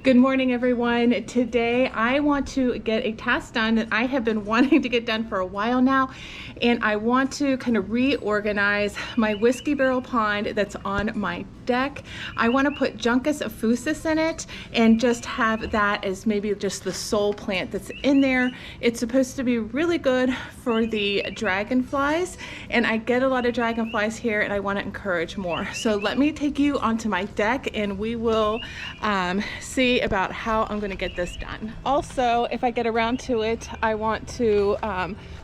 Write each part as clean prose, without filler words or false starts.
Good morning, everyone. Today I want to get a task done that I have been wanting to get done for a while now, and I want to kind of reorganize my whiskey barrel pond that's on my deck. I want to put Juncus effusus in it and just have that as maybe just the sole plant that's in there. It's supposed to be really good for the dragonflies, and I get a lot of dragonflies here and I want to encourage more. So let me take you onto my deck and we will see about how I'm going to get this done. Also, if I get around to it, I want to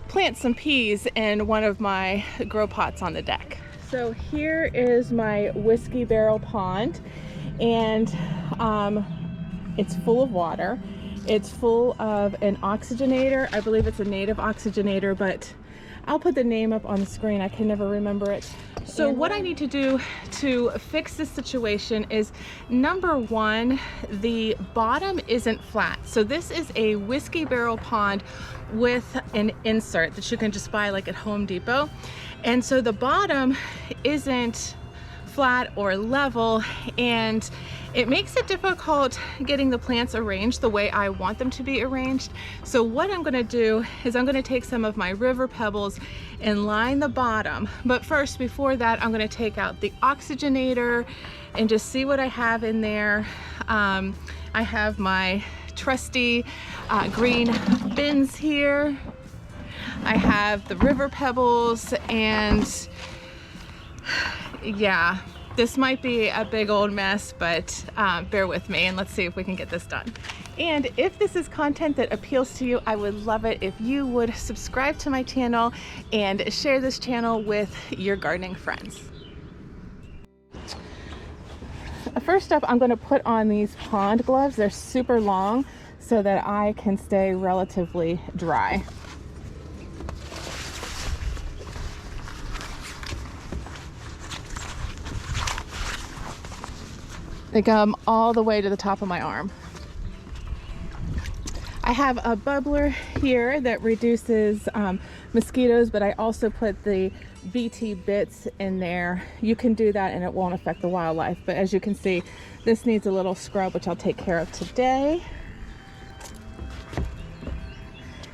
plant some peas in one of my grow pots on the deck. So here is my whiskey barrel pond, and it's full of water. It's full of an oxygenator. I believe it's a native oxygenator, but I'll put the name up on the screen. I can never remember it. So what I need to do to fix this situation is, number one, the bottom isn't flat. So this is a whiskey barrel pond with an insert that you can just buy like at Home Depot. And so the bottom isn't flat or level, and it makes it difficult getting the plants arranged the way I want them to be arranged. So what I'm going to do is I'm going to take some of my river pebbles and line the bottom. But first, before that, I'm going to take out the oxygenator and just see what I have in there. I have my trusty green bins here. I have the river pebbles, and yeah, this might be a big old mess, but bear with me and let's see if we can get this done. And if this is content that appeals to you, I would love it if you would subscribe to my channel and share this channel with your gardening friends. First up, I'm going to put on these pond gloves. They're super long so that I can stay relatively dry. They come all the way to the top of my arm. I have a bubbler here that reduces mosquitoes, but I also put the BT bits in there. You can do that and it won't affect the wildlife, but as you can see, this needs a little scrub, which I'll take care of today.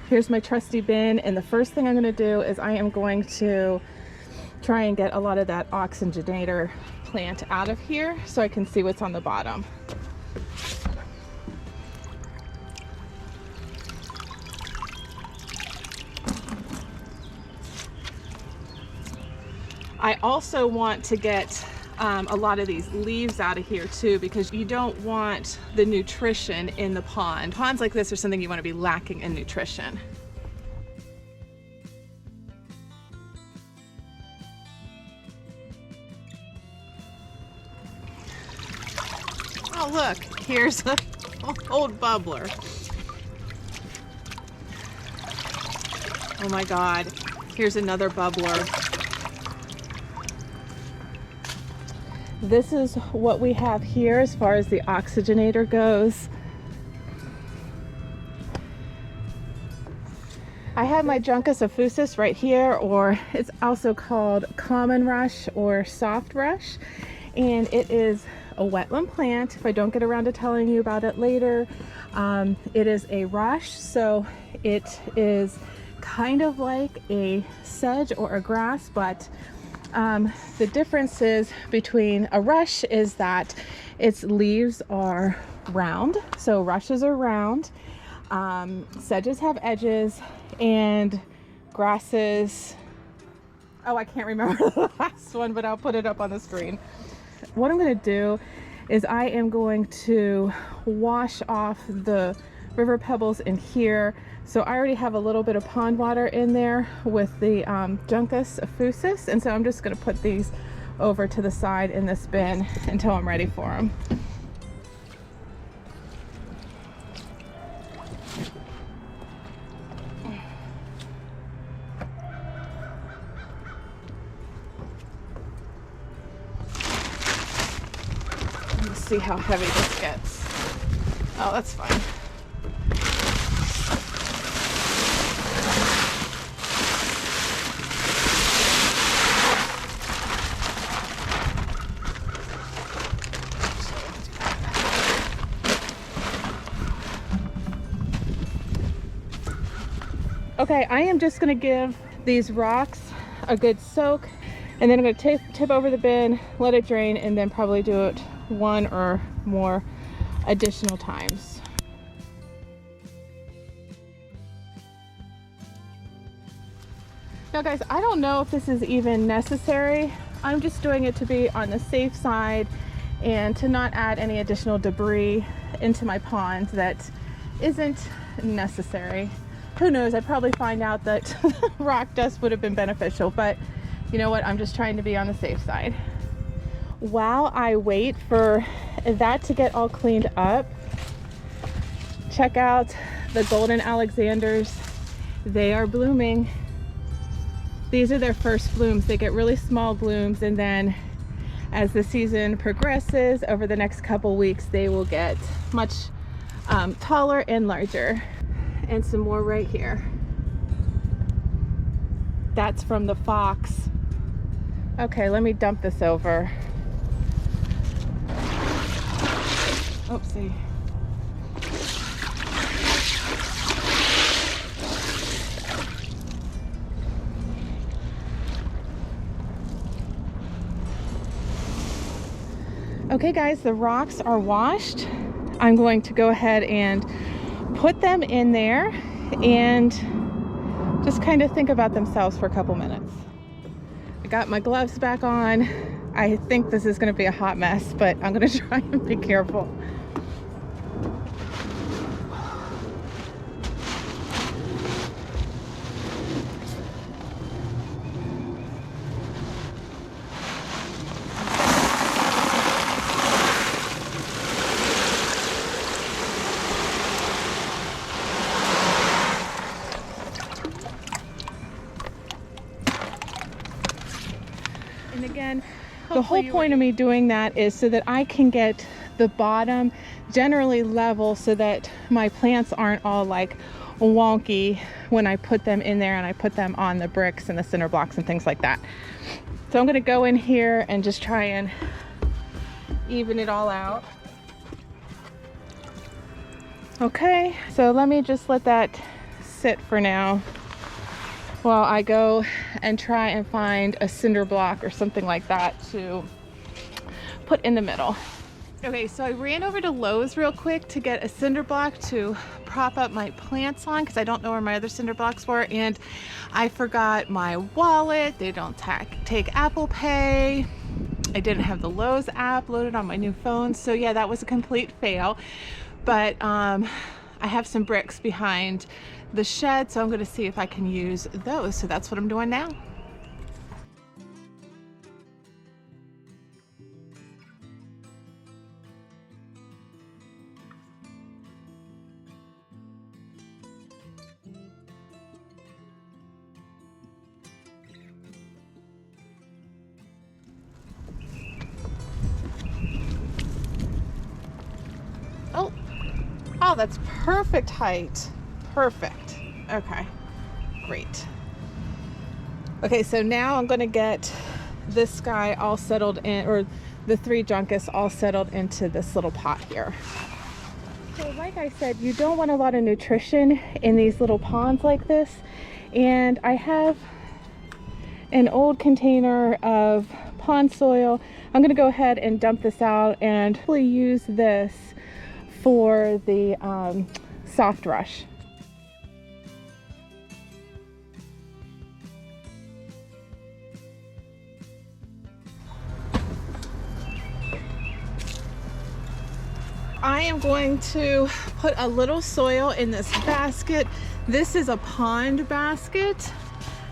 Here's my trusty bin, and the first thing I'm going to do is I am going to try and get a lot of that oxygenator plant out of here so I can see what's on the bottom. I also want to get a lot of these leaves out of here too, because you don't want the nutrition in the pond. Ponds like this are something you want to be lacking in nutrition. Oh look, here's an old bubbler. Oh my God, here's another bubbler. This is what we have here as far as the oxygenator goes. I have my Juncus effusus right here, or it's also called common rush or soft rush, and it is a wetland plant. If I don't get around to telling you about it later, it is a rush, so it is kind of like a sedge or a grass, but the difference is between a rush is that its leaves are round, so rushes are round, sedges have edges, and grasses, oh, I can't remember the last one, but I'll put it up on the screen. What I'm going to do is I am going to wash off the river pebbles in here. So I already have a little bit of pond water in there with the Juncus effusus, and so I'm just going to put these over to the side in this bin until I'm ready for them. Let's see how heavy this gets. Oh, that's fine. Okay, I am just gonna give these rocks a good soak, and then I'm gonna tip over the bin, let it drain, and then probably do it one or more additional times. Now guys, I don't know if this is even necessary. I'm just doing it to be on the safe side and to not add any additional debris into my pond that isn't necessary. Who knows, I'd probably find out that rock dust would have been beneficial, but you know what, I'm just trying to be on the safe side. While I wait for that to get all cleaned up, check out the golden alexanders. They are blooming. These are their first blooms. They get really small blooms, and then as the season progresses over the next couple weeks, they will get much taller and larger. And some more right here. That's from the fox. Okay, let me dump this over. Oopsie. Okay guys, the rocks are washed. I'm going to go ahead and put them in there and just kind of think about themselves for a couple minutes. I got my gloves back on. I think this is going to be a hot mess, but I'm going to try and be careful. And again, the whole point of me doing that is so that I can get the bottom generally level so that my plants aren't all like wonky when I put them in there and I put them on the bricks and the cinder blocks and things like that. So I'm going to go in here and just try and even it all out. Okay, so let me just let that sit for now while I go and try and find a cinder block or something like that to put in the middle. Okay, so I ran over to Lowe's real quick to get a cinder block to prop up my plants on because I don't know where my other cinder blocks were, and I forgot my wallet. They don't take Apple Pay. I didn't have the Lowe's app loaded on my new phone, so yeah, that was a complete fail. But I have some bricks behind the shed, so I'm going to see if I can use those. So that's what I'm doing now. Oh, that's perfect height. Perfect. Okay, great. Okay, so now I'm going to get this guy all settled in, or the 3 juncus all settled into this little pot here. So like I said, you don't want a lot of nutrition in these little ponds like this, and I have an old container of pond soil. I'm going to go ahead and dump this out and hopefully use this for the soft rush. I am going to put a little soil in this basket. This is a pond basket.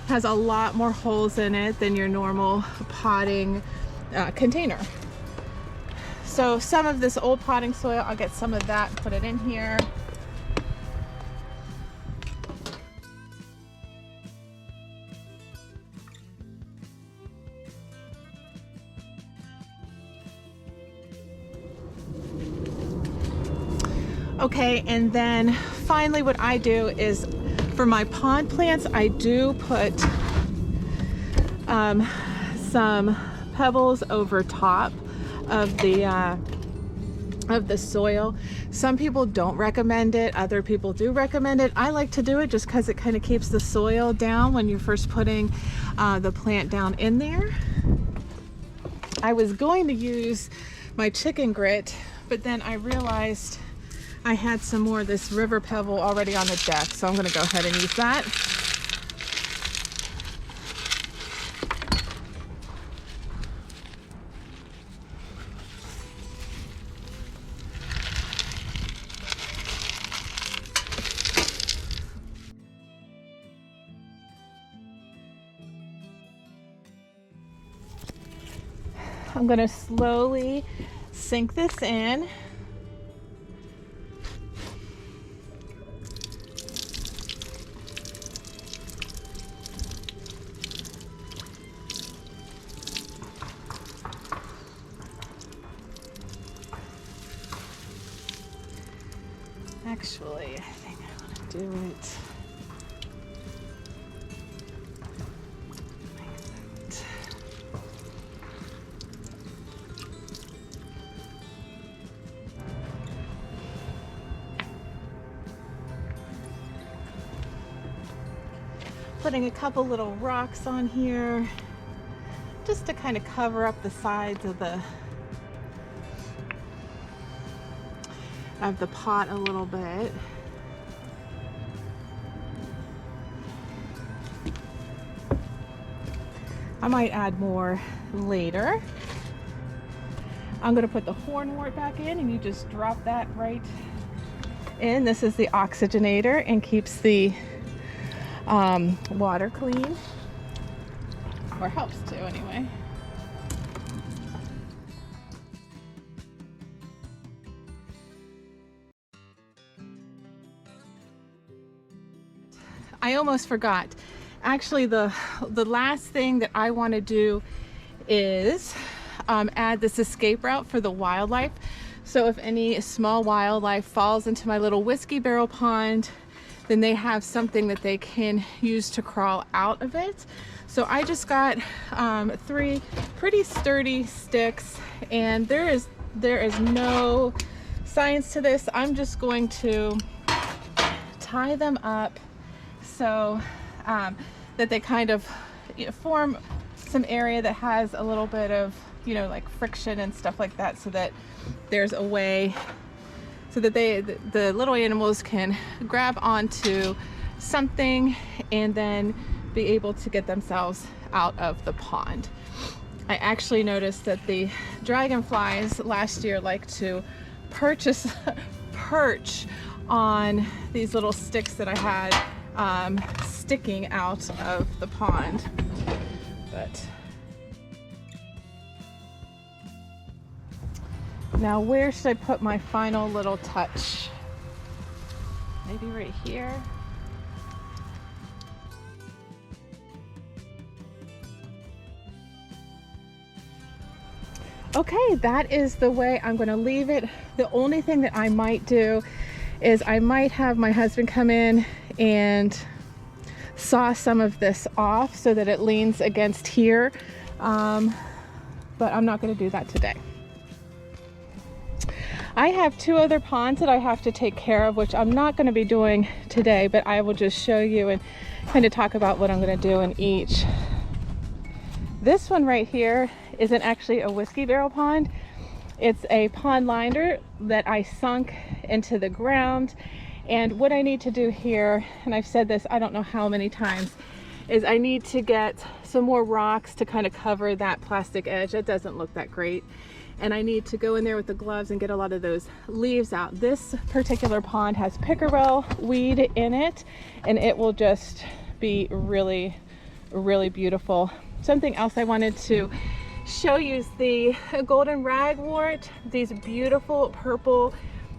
Has a lot more holes in it than your normal potting container. So some of this old potting soil, I'll get some of that and put it in here. Okay, and then finally what I do is for my pond plants, I do put some pebbles over top of the of the soil. Some people don't recommend it, other people do recommend it. I like to do it just because it kind of keeps the soil down when you're first putting the plant down in there. I was going to use my chicken grit, but then I realized I had some more of this river pebble already on the deck, so I'm going to go ahead and use that. I'm going to slowly sink this in. Actually, I think I want to do it like that. Putting a couple little rocks on here just to kind of cover up the sides of the pot a little bit. I might add more later. I'm going to put the hornwort back in, and you just drop that right in. This is the oxygenator and keeps the water clean, or helps to anyway. I almost forgot. Actually, the last thing that I want to do is add this escape route for the wildlife. So if any small wildlife falls into my little whiskey barrel pond, then they have something that they can use to crawl out of it. So I just got 3 pretty sturdy sticks, and there is no science to this. I'm just going to tie them up so that they kind of form some area that has a little bit of, like friction and stuff like that, so that there's a way so that the little animals can grab onto something and then be able to get themselves out of the pond. I actually noticed that the dragonflies last year like to perch on these little sticks that I had sticking out of the pond. But now where should I put my final little touch? Maybe right here. Okay, that is the way I'm going to leave it. The only thing that I might do is I might have my husband come in and saw some of this off so that it leans against here, but I'm not going to do that today. I have 2 other ponds that I have to take care of, which I'm not going to be doing today, but I will just show you and kind of talk about what I'm going to do in each. This one right here isn't actually a whiskey barrel pond. It's a pond liner that I sunk into the ground. And what I need to do here, and I've said this I don't know how many times, is I need to get some more rocks to kind of cover that plastic edge. That doesn't look that great. And I need to go in there with the gloves and get a lot of those leaves out. This particular pond has pickerel weed in it, and it will just be really, really beautiful. Something else I wanted to show you is the golden ragwort. These beautiful purple,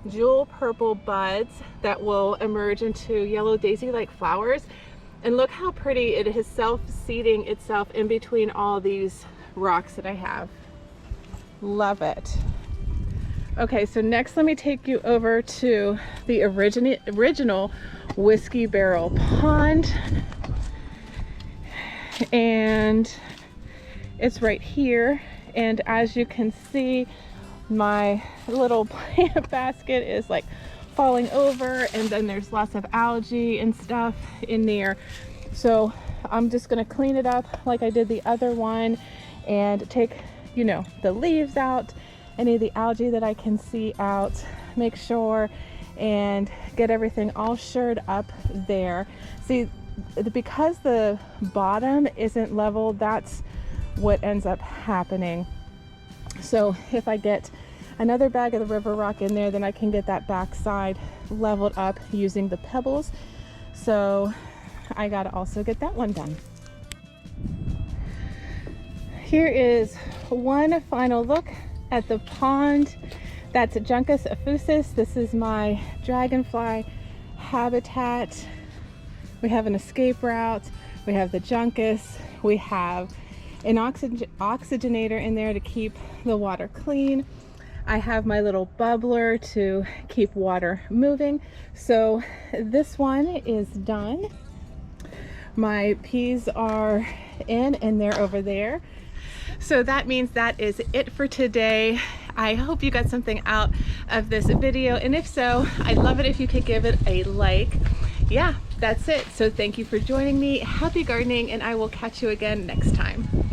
jewel purple buds that will emerge into yellow daisy-like flowers. And look how pretty it is self-seeding itself in between all these rocks that I have. Love it. Okay, so next let me take you over to the original whiskey barrel pond. And it's right here. And as you can see, my little plant basket is like falling over, and then there's lots of algae and stuff in there. So I'm just gonna clean it up like I did the other one and take, you know, the leaves out, any of the algae that I can see out, make sure and get everything all shored up there. See, because the bottom isn't level, that's what ends up happening. So if I get another bag of the river rock in there, then I can get that back side leveled up using the pebbles. So I gotta also get that one done. Here is one final look at the pond. That's Juncus effusus. This is my dragonfly habitat. We have an escape route. We have the Juncus. We have an oxygenator in there to keep the water clean. I have my little bubbler to keep water moving. So this one is done. My peas are in and they're over there. So that means that is it for today. I hope you got something out of this video, and if so, I'd love it if you could give it a like. Yeah, that's it. So thank you for joining me. Happy gardening, and I will catch you again next time.